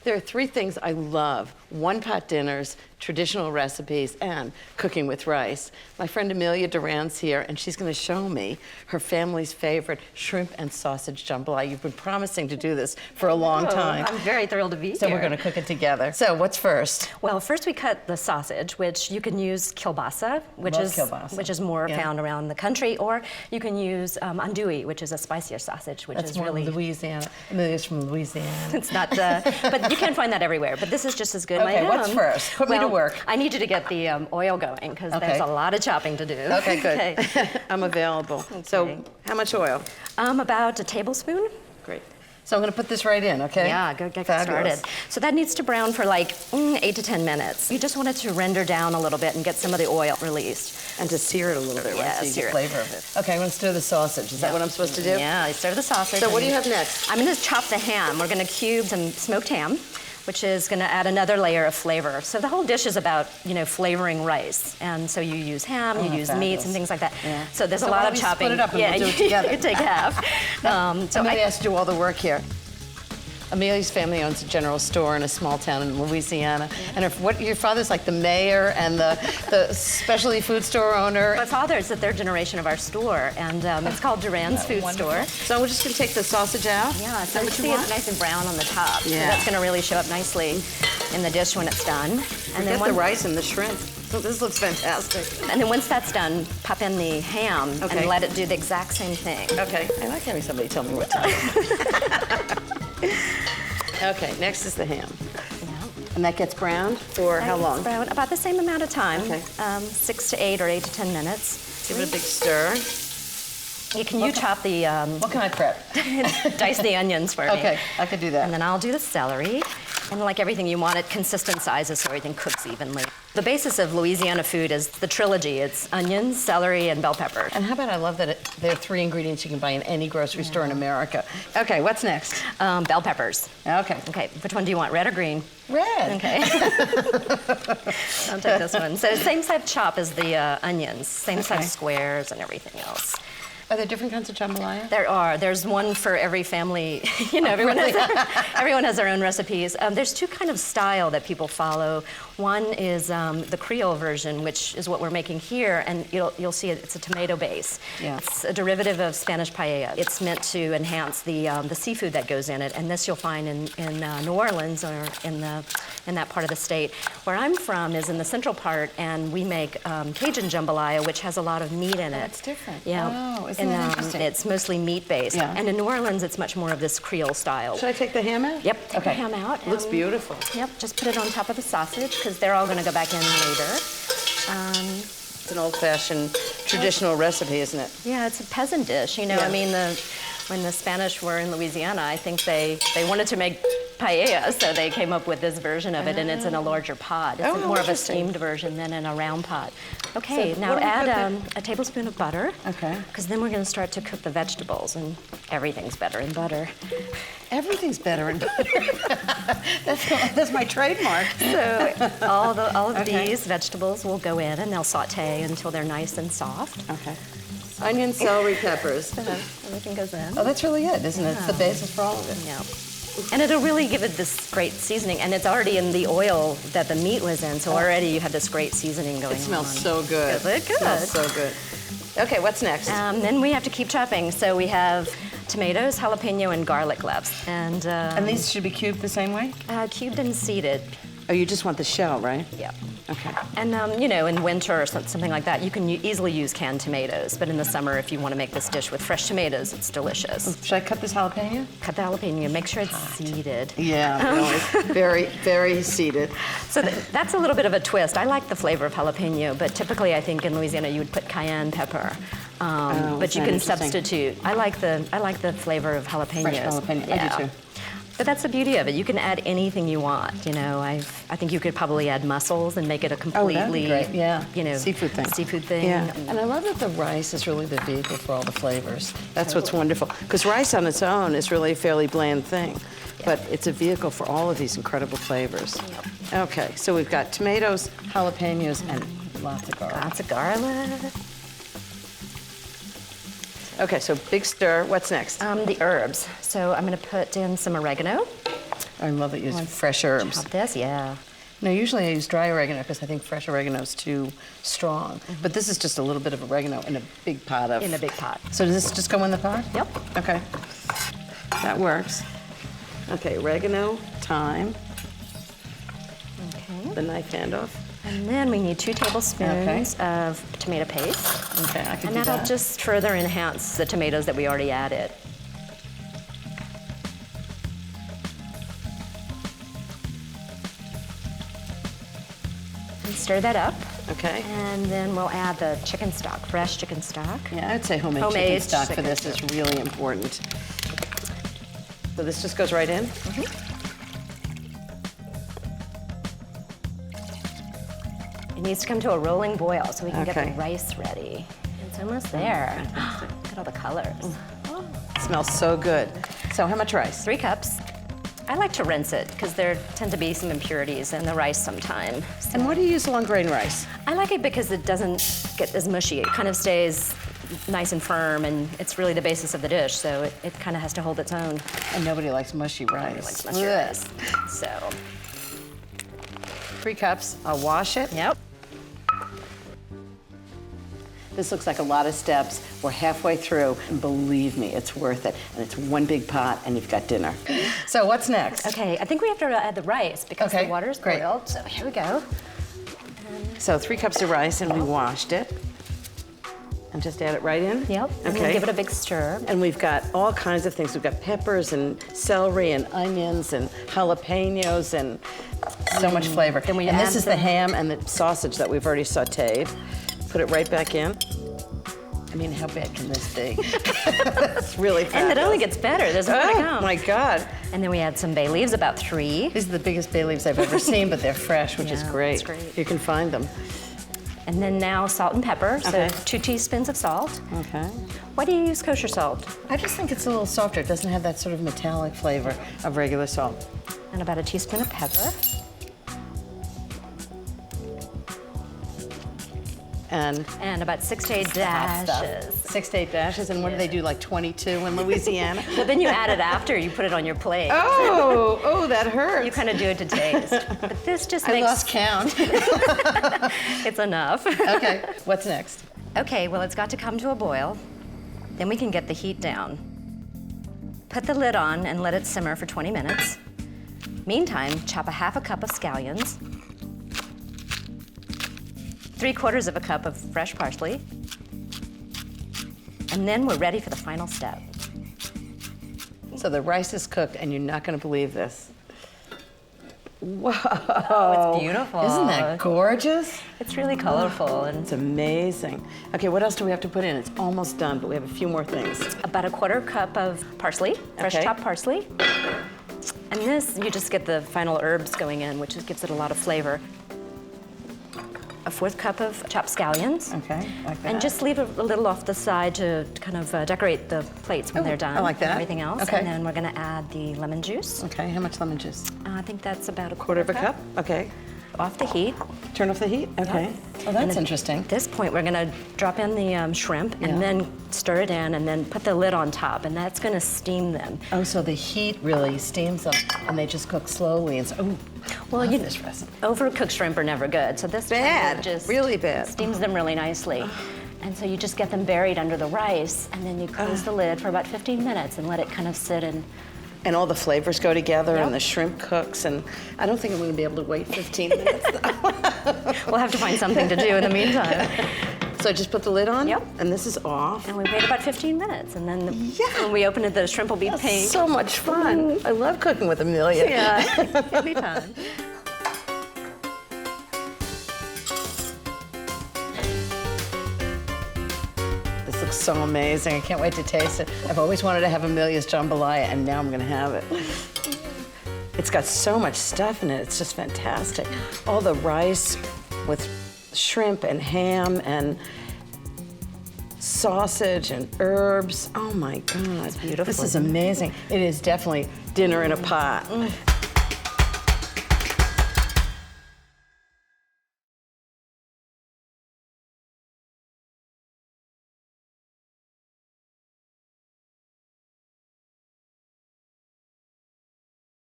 There are three things I love: one-pot dinners, traditional recipes, and cooking with rice. My friend Amelia Durand's here, and she's going to show me her family's favorite shrimp and sausage jambalaya. You've been promising to do this for a long time. I'm very thrilled to be here. So we're going to cook it together. So what's first? Well, first we cut the sausage, which you can use kielbasa, which is more found around the country, or you can use andouille, which is a spicier sausage, which is really Louisiana. Amelia's from Louisiana. It's not, but you can find that everywhere. But this is just as good. Okay, what's first? Put me to work. I need you to get the oil going because there's a lot of chopping to do. Okay, good. Okay. I'm available. Okay. So, how much oil? About a tablespoon. Great. So I'm going to put this right in, okay? Yeah, go get started. So that needs to brown for like 8 to 10 minutes. You just want it to render down a little bit and get some of the oil released. And to sear it a little bit, right? Yeah, so you get flavor of it. Okay, I'm going to stir the sausage. Is that what I'm supposed to do? Yeah, I stir the sausage. So what do you have next? I'm going to chop the ham. We're going to cube some smoked ham, which is going to add another layer of flavor. So the whole dish is about, flavoring rice. And so you use ham, you use meats and things like that. Yeah. So there's a lot of chopping. Split it up and we'll do it together. You take half. So Amelia has to do all the work here. Amelia's family owns a general store in a small town in Louisiana. And your father's like the mayor and the specialty food store owner. My father is the third generation of our store, and it's called Durand's Food Store. So we're just going to take the sausage out? Yeah, so you see it's nice and brown on the top. Yeah. So that's going to really show up nicely in the dish when it's done. And then the rice and the shrimp. So this looks fantastic. And then once that's done, pop in the ham and let it do the exact same thing. Okay. I like having somebody tell me what to do. Okay, next is the ham. Yeah. And that gets browned for how long? Brown about the same amount of time. Okay. 6 to 8 or 8 to 10 minutes. Give it a big stir. You chop the... what can I prep? Dice the onions for me. Okay, I could do that. And then I'll do the celery. And like everything, you want it consistent sizes so everything cooks evenly. The basis of Louisiana food is the trilogy. It's onions, celery, and bell pepper. And how about I love that there are 3 ingredients you can buy in any grocery store in America. Okay, what's next? Bell peppers. Okay. Okay, which one do you want, red or green? Red. Okay. I'll take this one. So same size chop as the onions, same size squares and everything else. Are there different kinds of jambalaya? There are. There's one for every family. Everyone has their own recipes. There's 2 kind of style that people follow. One is the Creole version, which is what we're making here, and you'll see it's a tomato base. Yeah. It's a derivative of Spanish paella. It's meant to enhance the seafood that goes in it, and this you'll find in New Orleans or in that part of the state. Where I'm from is in the central part, and we make Cajun jambalaya, which has a lot of meat in it. That's different. Yeah. Oh, isn't that interesting? It's mostly meat-based. Yeah. And in New Orleans, it's much more of this Creole style. Should I take the ham out? Yep, take the ham out. It looks beautiful. Yep, just put it on top of the sausage, because they're all going to go back in later. It's an old-fashioned traditional recipe, isn't it? Yeah, it's a peasant dish. I mean, when the Spanish were in Louisiana, I think they wanted to make paella, so they came up with this version of it, and it's in a larger pot. It's more of a steamed version than in a round pot. Okay, so now add a tablespoon of butter. Okay. Because then we're going to start to cook the vegetables, and everything's better in butter. Everything's better in butter. That's my trademark. So all of these vegetables will go in, and they'll saute until they're nice and soft. Okay. Onion, celery, peppers. Everything goes in. Oh, that's really it, isn't it? It's the basis for all of it. Yeah. And it'll really give it this great seasoning. And it's already in the oil that the meat was in, so already you have this great seasoning going on. It smells so good. Is it good? It smells so good. Okay, what's next? Then we have to keep chopping. So we have tomatoes, jalapeno, and garlic cloves. And these should be cubed the same way? Cubed and seeded. Oh, you just want the shell, right? Yeah. Okay. And, in winter or something like that, you can easily use canned tomatoes. But in the summer, if you want to make this dish with fresh tomatoes, it's delicious. Should I cut this jalapeno? Cut the jalapeno. Make sure it's seeded. Yeah, no, it's very, very seeded. So that's a little bit of a twist. I like the flavor of jalapeno, but typically I think in Louisiana you would put cayenne pepper. But you can substitute. I like the flavor of jalapenos. Fresh jalapeno. Yeah. I do too. But that's the beauty of it. You can add anything you want. I think you could probably add mussels and make it a completely, great. Yeah. Seafood thing. Yeah. And I love that the rice is really the vehicle for all the flavors. That's what's wonderful. Because rice on its own is really a fairly bland thing. Yeah. But it's a vehicle for all of these incredible flavors. Yep. Okay, so we've got tomatoes, jalapenos, and lots of garlic. Lots of garlic. Okay, so big stir. What's next? The herbs. So I'm going to put in some oregano. I love that you use fresh herbs. Chop this, yeah. No, usually I use dry oregano because I think fresh oregano is too strong. But this is just a little bit of oregano in a big pot of... In a big pot. So does this just go in the pot? Yep. Okay. That works. Okay, oregano, thyme. Okay. The knife handoff. And then we need 2 tablespoons of tomato paste. Okay, I can And do that'll that. just further enhance the tomatoes that we already added. And stir that up. Okay. And then we'll add the chicken stock, fresh chicken stock. Yeah, I'd say homemade chicken Homemade stock for chicken this is really important. So this just goes right in? It needs to come to a rolling boil so we can get Okay. the rice ready. It's almost there. Look at all the colors. It smells so good. So how much rice? 3 cups. I like to rinse it because there tend to be some impurities in the rice sometimes. And why do you use long grain rice? I like it because it doesn't get as mushy. It kind of stays nice and firm, and it's really the basis of the dish, so it kind of has to hold its own. And nobody likes mushy rice. Nobody likes mushy rice. So, 3 cups. I'll wash it. yep. This looks like a lot of steps. We're halfway through, and believe me, it's worth it. And it's one big pot, and you've got dinner. So what's next? Okay, I think we have to add the rice because Okay, the water's great. boiled. So here we go. So 3 cups of rice, and we washed it. And just add it right in? Yep. And then Okay. give it a big stir. And we've got all kinds of things. We've got peppers and celery and onions and jalapenos and so much flavor. Then we and this add is the the- ham and the sausage that we've already sauteed. Put it right back in. I mean, how bad can this be? It's really fabulous. And it only gets better. There's more to Oh, come. my God. And then we add some bay leaves, about 3. These are the biggest bay leaves I've ever seen, but they're fresh, which is Yeah, great. that's great. You can find them. And then now salt and pepper. Okay. So 2 teaspoons of salt. Okay. Why do you use kosher salt? I just think it's a little softer. It doesn't have that sort of metallic flavor of regular salt. And about a teaspoon of pepper. And about 6 to 8 hot stuff. dashes. 6 to 8 dashes, and what do they do, like 22 in Louisiana? Well, then you add it after you put it on your plate. Oh, that hurts. You kind of do it to taste. But this just I makes lost count. it's enough. Okay, what's next? Okay, well, it's got to come to a boil. Then we can get the heat down. Put the lid on and let it simmer for 20 minutes. Meantime, chop a 1/2 cup of scallions, 3/4 of a cup of fresh parsley, and then we're ready for the final step. So the rice is cooked, and you're not going to believe this. Whoa. Oh, it's beautiful. Isn't that gorgeous? It's really colorful and It's amazing. Okay, what else do we have to put in? It's almost done, but we have a few more things. about a 1/4 cup of parsley, fresh Okay. chopped parsley. And this, you just get the final herbs going in, which gives it a lot of flavor. A 1/4 cup of chopped scallions. Okay, like that. And just leave a little off the side to kind of decorate the plates when Oh, they're done. I like that. And everything else. Okay. And then we're going to add the lemon juice. Okay, how much lemon juice? I think that's about a 1/4 cup? Okay. Off the heat. Turn off the heat? Okay. Oh, And that's then interesting. At this point, we're going to drop in the shrimp Yeah. and then stir it in and then put the lid on top, and that's going to steam them. Oh, so the heat really steams them, and they just cook slowly. And so, oh, Well, love you this recipe. overcooked shrimp are never good, so this kind of Bad, just really bad. steams them really nicely. And so you just get them buried under the rice, and then you close the lid for about 15 minutes and let it kind of sit in. And all the flavors go together, Yep. and the shrimp cooks, and I don't think I'm going to be able to wait 15 minutes. We'll have to find something to do in the meantime. So just put the lid on? Yep. And this is off. And we wait about 15 minutes, and then Yeah. when we open it, the shrimp will be pink. So much fun. I love cooking with Amelia. Yeah, anytime. This looks so amazing. I can't wait to taste it. I've always wanted to have Amelia's jambalaya, and now I'm going to have it. It's got so much stuff in it. It's just fantastic. All the rice with shrimp and ham and sausage and herbs. Oh my God. It's beautiful, This is isn't it? amazing. It is definitely dinner in a pot.